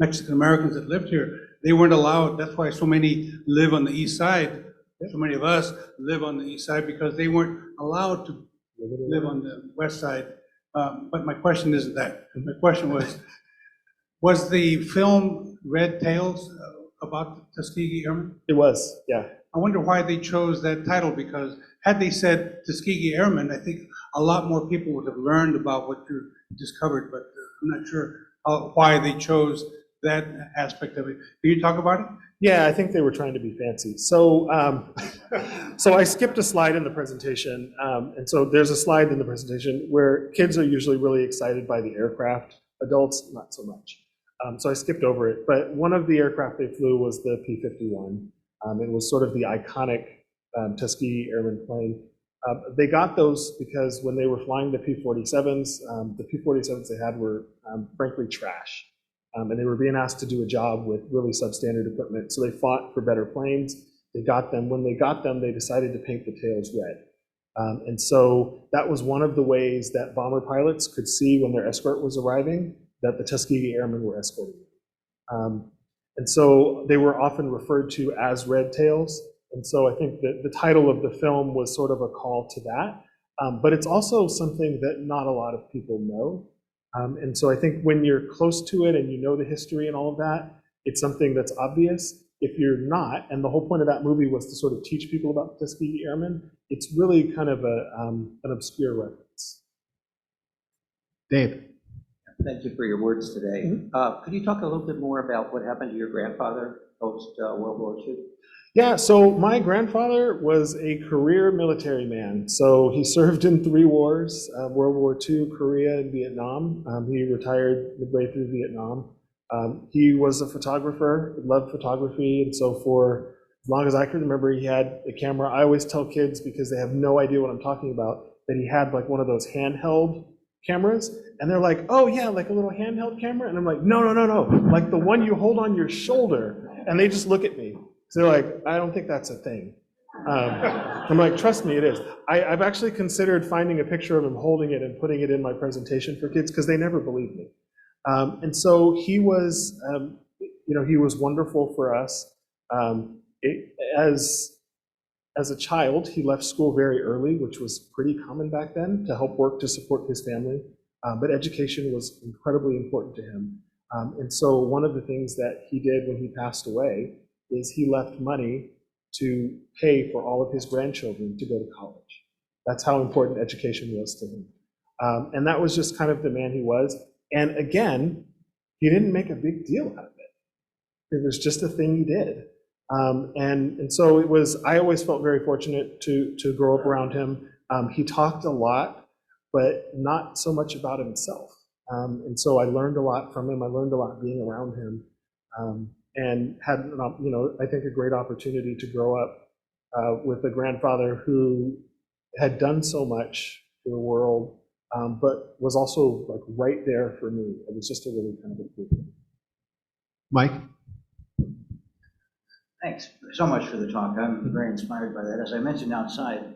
Mexican Americans that lived here, they weren't allowed. That's why so many live on the east side. So many of us live on the east side because they weren't allowed to live on the west side. But my question isn't that. My question was the film Red Tails about the Tuskegee Airmen? It was, yeah. I wonder why they chose that title, because had they said Tuskegee Airmen, I think a lot more people would have learned about what you just covered, but I'm not sure why they chose that aspect of it. Can you talk about it? Yeah, I think they were trying to be fancy. So, so I skipped a slide in the presentation, and so there's a slide in the presentation where kids are usually really excited by the aircraft, adults not so much. So I skipped over it, but one of the aircraft they flew was the P-51. It was sort of the iconic Tuskegee Airman plane. They got those because when they were flying the P-47s, the P-47s they had were frankly trash. And they were being asked to do a job with really substandard equipment. So they fought for better planes. They got them. When they got them, they decided to paint the tails red. And so that was one of the ways that bomber pilots could see when their escort was arriving that the Tuskegee Airmen were escorting them. And so they were often referred to as red tails. And so I think that the title of the film was sort of a call to that. But it's also something that not a lot of people know. And so I think when you're close to it and you know the history and all of that, it's something that's obvious. If you're not, and the whole point of that movie was to sort of teach people about the Tuskegee Airmen, it's really kind of an obscure reference. Dave. Thank you for your words today. Could you talk a little bit more about what happened to your grandfather post World War II? Yeah, so my grandfather was a career military man. So he served in 3 wars, World War II, Korea, and Vietnam. He retired midway through Vietnam. He was a photographer, loved photography, and so for as long as I can remember, he had a camera. I always tell kids, because they have no idea what I'm talking about, that he had like one of those handheld cameras, and they're like, oh yeah, like a little handheld camera? And I'm like, no, like the one you hold on your shoulder. And they just look at me. So they're like, I don't think that's a thing. I'm like, trust me, it is. I've actually considered finding a picture of him holding it and putting it in my presentation for kids because they never believe me. And so he was, he was wonderful for us. As a child, he left school very early, which was pretty common back then, to help work to support his family. But education was incredibly important to him. And so one of the things that he did when he passed away is he left money to pay for all of his grandchildren to go to college. That's how important education was to him. And that was just kind of the man he was. And again, he didn't make a big deal out of it. It was just a thing he did. And so it was, I always felt very fortunate to grow up around him. He talked a lot, but not so much about himself. And so I learned a lot from him. I learned a lot being around him. And had, I think a great opportunity to grow up with a grandfather who had done so much for the world, but was also like right there for me. It was just a really kind of a cool thing. Mike? Thanks so much for the talk. I'm very inspired by that. As I mentioned outside,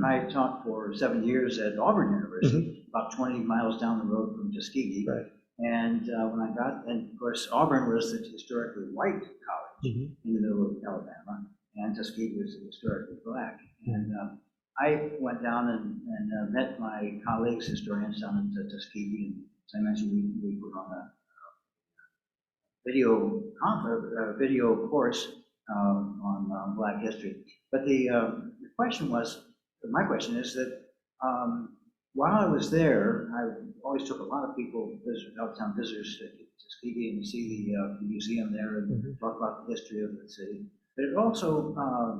I taught for 7 years at Auburn University, about 20 miles down the road from Tuskegee. Right. And when I got, and of course, Auburn was the historically white college in the middle of Alabama, and Tuskegee was historically black. And I went down and met my colleagues, historians down at Tuskegee, and as I mentioned, we put on a video course on Black history. But the question was, my question is that while I was there, I always took a lot of people, out-of-town visitors to Tuskegee and see the museum there and talk about the history of the city. But it also,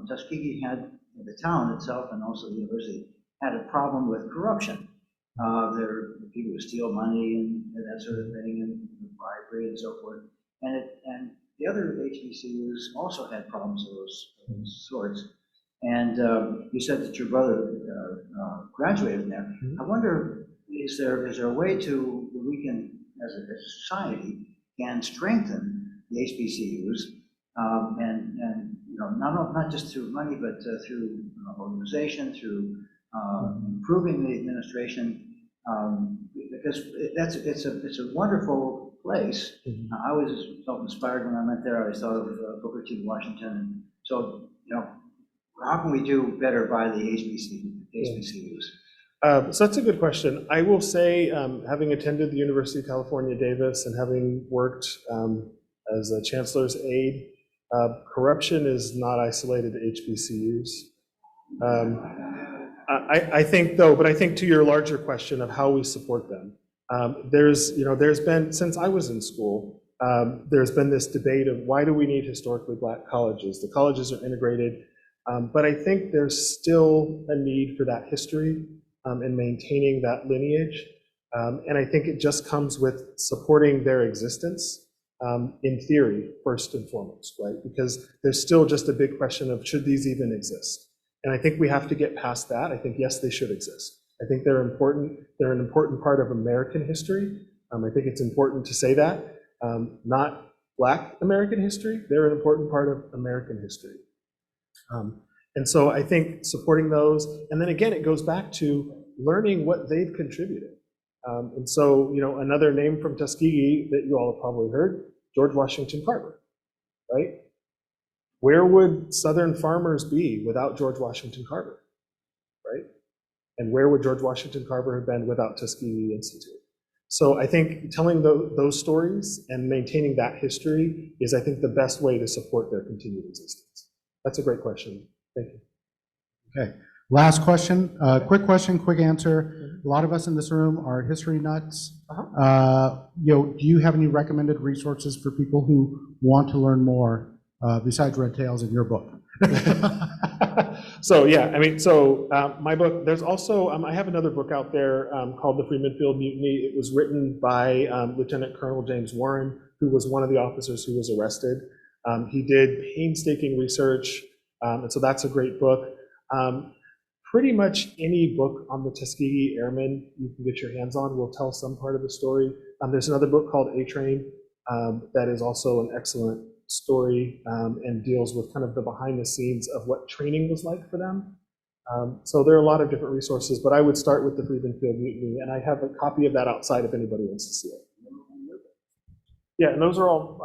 Tuskegee had, the town itself and also the university, had a problem with corruption. There were people who steal money and that sort of thing, and bribery and so forth. And the other HBCUs also had problems of those sorts. And you said that your brother graduated from there. I wonder, is there a way that we can, as a society, can strengthen the HBCUs and not just through money, but through organization, through improving the administration, because it's a wonderful place. I always felt inspired when I went there. I always thought of Booker T. Washington. So, how can we do better by the HBCUs? So that's a good question. I will say, having attended the University of California, Davis, and having worked as a chancellor's aide, corruption is not isolated to HBCUs. I think though, but I think to your larger question of how we support them, there's been, since I was in school, there's been this debate of why do we need historically Black colleges? The colleges are integrated, but I think there's still a need for that history and maintaining that lineage. And I think it just comes with supporting their existence in theory, first and foremost, right? Because there's still just a big question of should these even exist? And I think we have to get past that. I think, yes, they should exist. I think they're important. They're an important part of American history. I think it's important to say that. Not Black American history. They're an important part of American history. And so I think supporting those, and then again, it goes back to learning what they've contributed. And so, another name from Tuskegee that you all have probably heard, George Washington Carver, right? Where would Southern farmers be without George Washington Carver, right? And where would George Washington Carver have been without Tuskegee Institute? So I think telling those stories and maintaining that history is, I think, the best way to support their continued existence. That's a great question. Thank you. Okay. Last question, quick question, quick answer. A lot of us in this room are history nuts. Do you have any recommended resources for people who want to learn more besides Red Tails in your book? So yeah, my book, there's also, I have another book out there called The Freeman Field Mutiny. It was written by Lieutenant Colonel James Warren, who was one of the officers who was arrested. He did painstaking research, and so that's a great book. Pretty much any book on the Tuskegee Airmen you can get your hands on will tell some part of the story. There's another book called A-Train that is also an excellent story and deals with kind of the behind the scenes of what training was like for them. So there are a lot of different resources, but I would start with the Freeman Field Mutiny, and I have a copy of that outside if anybody wants to see it. Yeah, and those are all,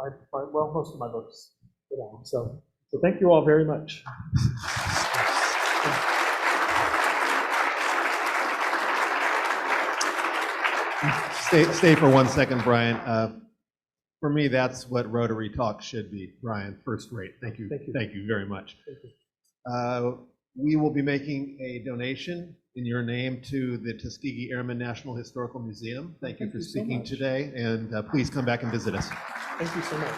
most of my books. So thank you all very much. Stay for 1 second, Bryan. For me, that's what Rotary Talk should be, Bryan. First rate. Thank you. Thank you very much. We will be making a donation in your name to the Tuskegee Airmen National Historical Museum. Thank you for speaking today, and please come back and visit us. Thank you so much.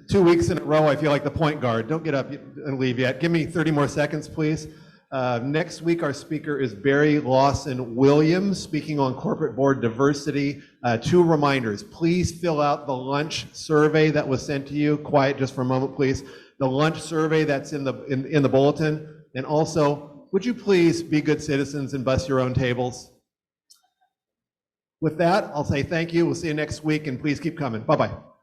Two weeks in a row, I feel like the point guard. Don't get up and leave yet. Give me 30 more seconds, please. Next week, our speaker is Barry Lawson Williams, speaking on corporate board diversity. 2 reminders. Please fill out the lunch survey that was sent to you. Quiet just for a moment, please. The lunch survey that's in the bulletin. And also, would you please be good citizens and bus your own tables? With that, I'll say thank you. We'll see you next week, and please keep coming. Bye-bye.